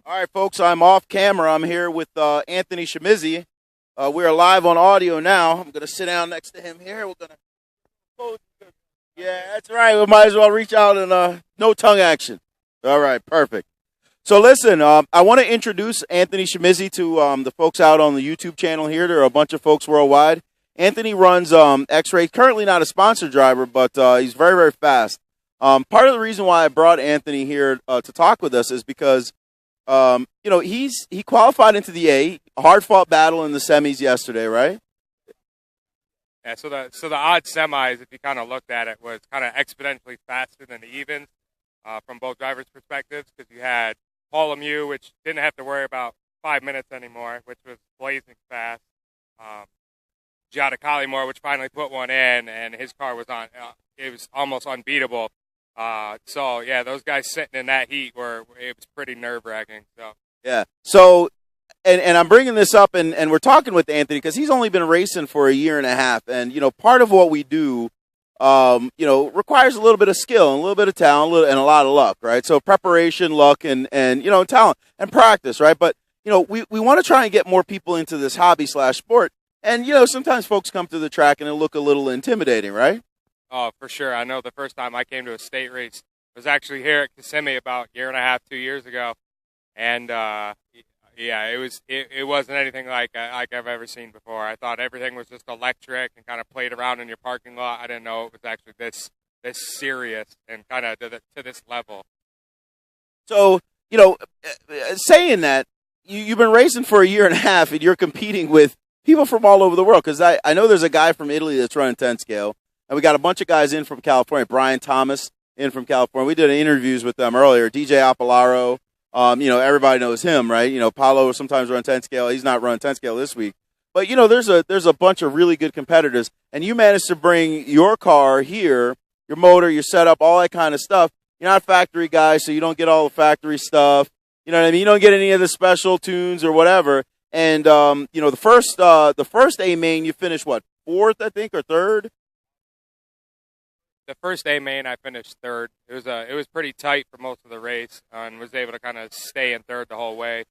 All right, folks, I'm off camera. I'm here with Anthony Schimizzi. We are live on audio now. I'm going to sit down next to him here. We're going to. Yeah, that's right. We might as well reach out and no tongue action. All right, perfect. So listen, I want to introduce Anthony Schimizzi to the folks out on the YouTube channel here. There are a bunch of folks worldwide. Anthony runs Xray. Currently not a sponsored driver, but he's very, very fast. Part of the reason why I brought Anthony here to talk with us is because he qualified into the A, hard fought battle in the semis yesterday, right? Yeah, so the odd semis, if you kind of looked at it, was kind of exponentially faster than the evens from both drivers' perspectives, because you had Paul Lemieux, which didn't have to worry about 5 minutes anymore, which was blazing fast. Giada Collymore, which finally put one in, and his car was on. It was almost unbeatable. So yeah, those guys sitting in that heat it was pretty nerve-wracking. So yeah. So and I'm bringing this up, and we're talking with Anthony because he's only been racing for a year and a half, and part of what we do, requires a little bit of skill and a little bit of talent and a lot of luck, right? So preparation, luck, and talent and practice, right? But we want to try and get more people into this hobby/sport, and sometimes folks come to the track and it look a little intimidating, right? Oh, for sure. I know the first time I came to a state race was actually here at Kissimmee about a year and a half, 2 years ago, and yeah, it wasn't anything like I've ever seen before. I thought everything was just electric and kind of played around in your parking lot. I didn't know it was actually this serious and kind of to this level. So saying that, you've been racing for a year and a half, and you're competing with people from all over the world. Because I know there's a guy from Italy that's running 10 scale. And we got a bunch of guys in from California. Brian Thomas in from California. We did interviews with them earlier. DJ Apolaro, everybody knows him, right? Paulo sometimes runs 10 scale. He's not running 10 scale this week. But, there's a bunch of really good competitors. And you managed to bring your car here, your motor, your setup, all that kind of stuff. You're not a factory guy, so you don't get all the factory stuff. You know what I mean? You don't get any of the special tunes or whatever. And, the first A main, you finished, what, fourth, I think, or third? The first A main, I finished third. It was pretty tight for most of the race, and was able to kind of stay in third the whole way.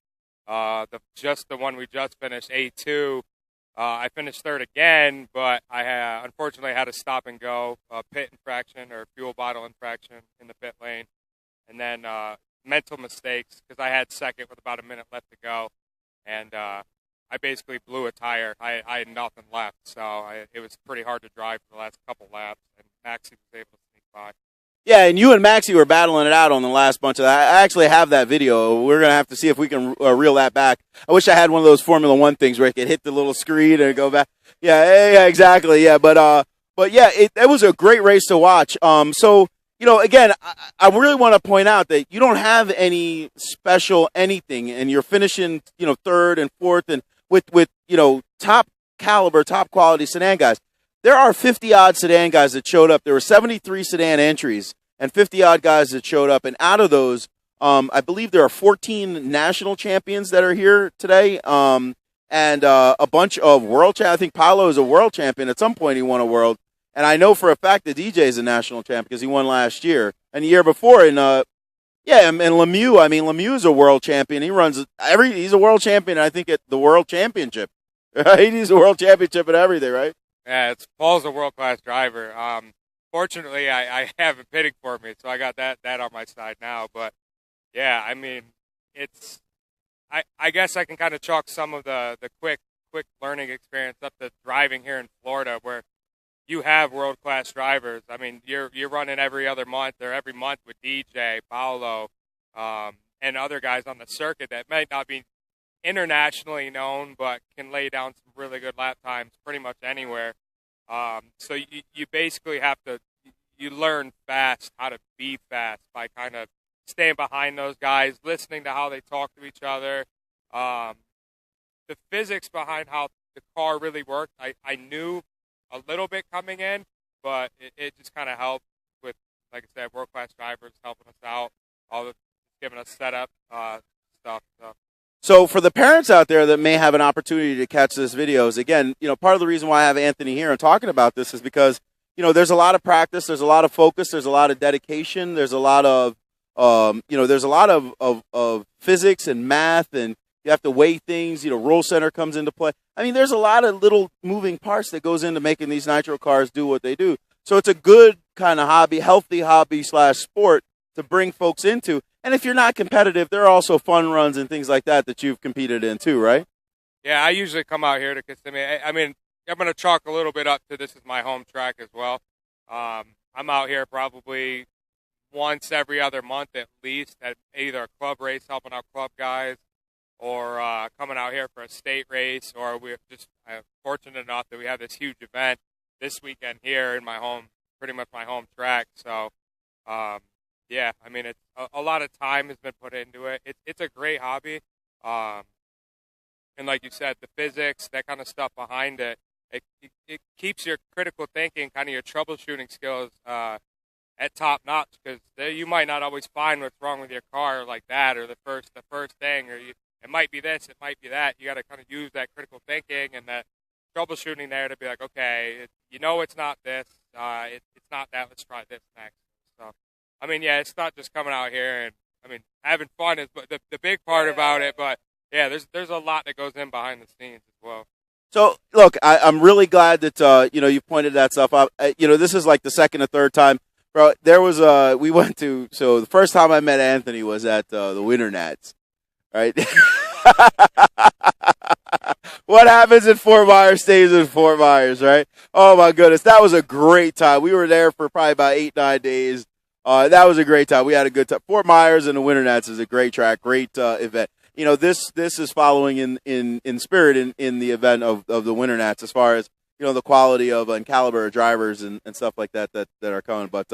The one we just finished, A2, I finished third again, but I unfortunately had to stop and go, pit infraction or fuel bottle infraction in the pit lane, and then mental mistakes because I had second with about a minute left to go, and I basically blew a tire. I had nothing left, so it was pretty hard to drive for the last couple laps, and Maxie was able to sneak by. Yeah, and you and Maxie were battling it out on the last bunch of that. I actually have that video. We're going to have to see if we can reel that back. I wish I had one of those Formula One things where I could hit the little screen and go back. Yeah, exactly. Yeah, but yeah, it was a great race to watch. So, again, I really want to point out that you don't have any special anything, and you're finishing, third and fourth, and with top caliber, top quality sedan guys. There are 50-odd sedan guys that showed up. There were 73 sedan entries and 50-odd guys that showed up. And out of those, I believe there are 14 national champions that are here today, and a bunch of world champions. I think Paolo is a world champion. At some point, he won a world. And I know for a fact that DJ is a national champion because he won last year. And the year before, and Lemieux, Lemieux is a world champion. He's a world champion, I think, at the World Championship. Right? He's a world championship at everything, right? Yeah, Paul's a world-class driver. Fortunately, I have him pitting for me, so I got that on my side now. But, yeah, I guess I can kind of chalk some of the quick learning experience up to driving here in Florida, where you have world-class drivers. You're running every other month or every month with DJ, Paolo, and other guys on the circuit that might not be internationally known, but can lay down some really good lap times pretty much anywhere. So you basically have to learn fast how to be fast by kind of staying behind those guys, listening to how they talk to each other. The physics behind how the car really worked, I knew a little bit coming in, but it just kind of helped with, like I said, world-class drivers helping us out, giving us setup stuff. So for the parents out there that may have an opportunity to catch this video is, again, part of the reason why I have Anthony here and talking about this is because, there's a lot of practice, there's a lot of focus, there's a lot of dedication, there's a lot of There's a lot of physics and math, and you have to weigh things. Roll center comes into play. I mean, there's a lot of little moving parts that goes into making these nitro cars do what they do. So it's a good kind of hobby, healthy hobby / sport to bring folks into. And if you're not competitive, there are also fun runs and things like that you've competed in too, right? Yeah, I usually come out here to Kissimmee. I mean, I'm going to chalk a little bit up to this is my home track as well. I'm out here probably once every other month at least at either a club race helping out club guys or coming out here for a state race, or we're just fortunate enough that we have this huge event this weekend here in my home, pretty much my home track. So, yeah, I mean, it's a lot of time has been put into it. It's a great hobby. And like you said, the physics, that kind of stuff behind it, it keeps your critical thinking, kind of your troubleshooting skills at top notch, because you might not always find what's wrong with your car like that, or the first thing, or it might be this, it might be that. You got to kind of use that critical thinking and that troubleshooting there to be like, okay, it's not this, it's not that. Let's try this next. So, I mean, yeah, it's not just coming out here and having fun is the big part about it, but yeah, there's a lot that goes in behind the scenes as well. So, look, I'm really glad that, you pointed that stuff out. This is like the second or third time. Bro, there was we went to, so the first time I met Anthony was at the Winter Nats, right? What happens in Fort Myers stays in Fort Myers, right? Oh, my goodness. That was a great time. We were there for probably about 8-9 days. That was a great time. We had a good time. Fort Myers and the Winter Nats is a great track, great event. This is following in spirit in the event of the Winter Nats as far as, the quality of and caliber of drivers and stuff like that are coming. But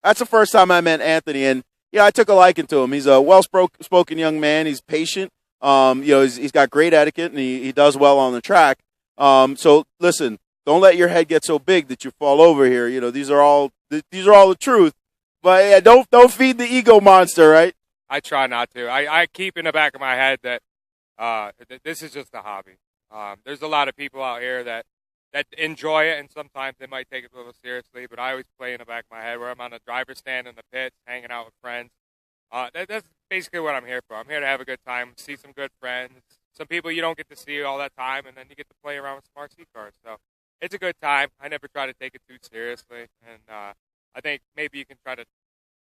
that's the first time I met Anthony, and I took a liking to him. He's a well-spoken young man. He's patient. He's got great etiquette, and he does well on the track. So listen, don't let your head get so big that you fall over here. These are all the truth. But yeah, don't feed the ego monster, right? I try not to. I keep in the back of my head that this is just a hobby. There's a lot of people out here that enjoy it, and sometimes they might take it a little seriously, but I always play in the back of my head where I'm on the driver's stand in the pits, hanging out with friends. That's basically what I'm here for. I'm here to have a good time, see some good friends, some people you don't get to see all that time, and then you get to play around with some RC cars. So it's a good time. I never try to take it too seriously, and I think maybe you can try to,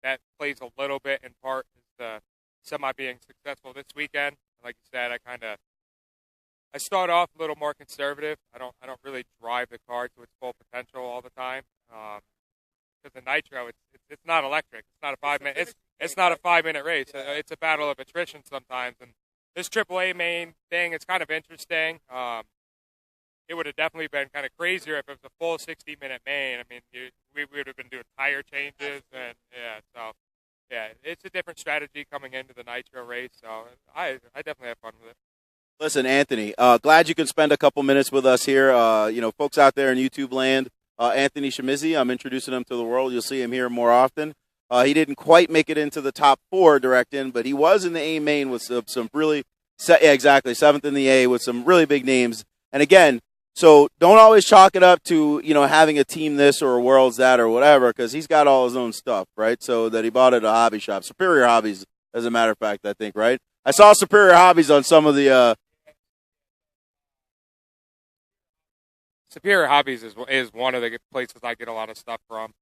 that plays a little bit in part is semi being successful this weekend. Like you said, I start off a little more conservative. I don't really drive the car to its full potential all the time. Because the Nitro, it's not electric. It's not a 5-minute. It's not a 5-minute race. It's a battle of attrition sometimes. And this AAA main thing, it's kind of interesting. It would have definitely been kind of crazier if it was a full 60-minute main. I mean, we would have been doing tire changes, and yeah, it's a different strategy coming into the Nitro race. So I definitely have fun with it. Listen, Anthony, glad you could spend a couple minutes with us here. Folks out there in YouTube land, Anthony Schimizzi, I'm introducing him to the world. You'll see him here more often. He didn't quite make it into the top 4 direct in, but he was in the A main with some really, exactly, 7th in the A with some really big names. And again, so don't always chalk it up to, having a team this or a world's that or whatever, because he's got all his own stuff, right? So that he bought at a hobby shop. Superior Hobbies, as a matter of fact, I think, right? I saw Superior Hobbies on some of the Superior Hobbies is one of the places I get a lot of stuff from.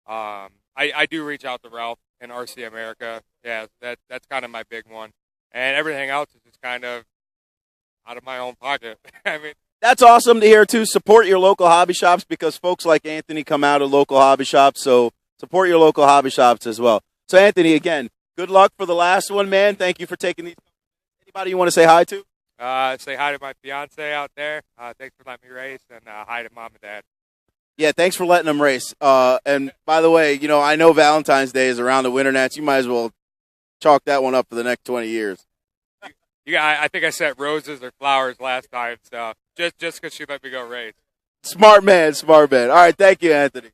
I do reach out to Ralph and RC America. Yeah, that's kind of my big one. And everything else is just kind of out of my own pocket. I mean, that's awesome to hear, too. Support your local hobby shops, because folks like Anthony come out of local hobby shops, so support your local hobby shops as well. So, Anthony, again, good luck for the last one, man. Thank you for taking these. Anybody you want to say hi to? Say hi to my fiance out there. Thanks for letting me race, and hi to Mom and Dad. Yeah, thanks for letting them race. And by the way, I know Valentine's Day is around the Winter Nats. You might as well chalk that one up for the next 20 years. I think I sent roses or flowers last time, so just because she let me go race. Smart man. All right, thank you, Anthony.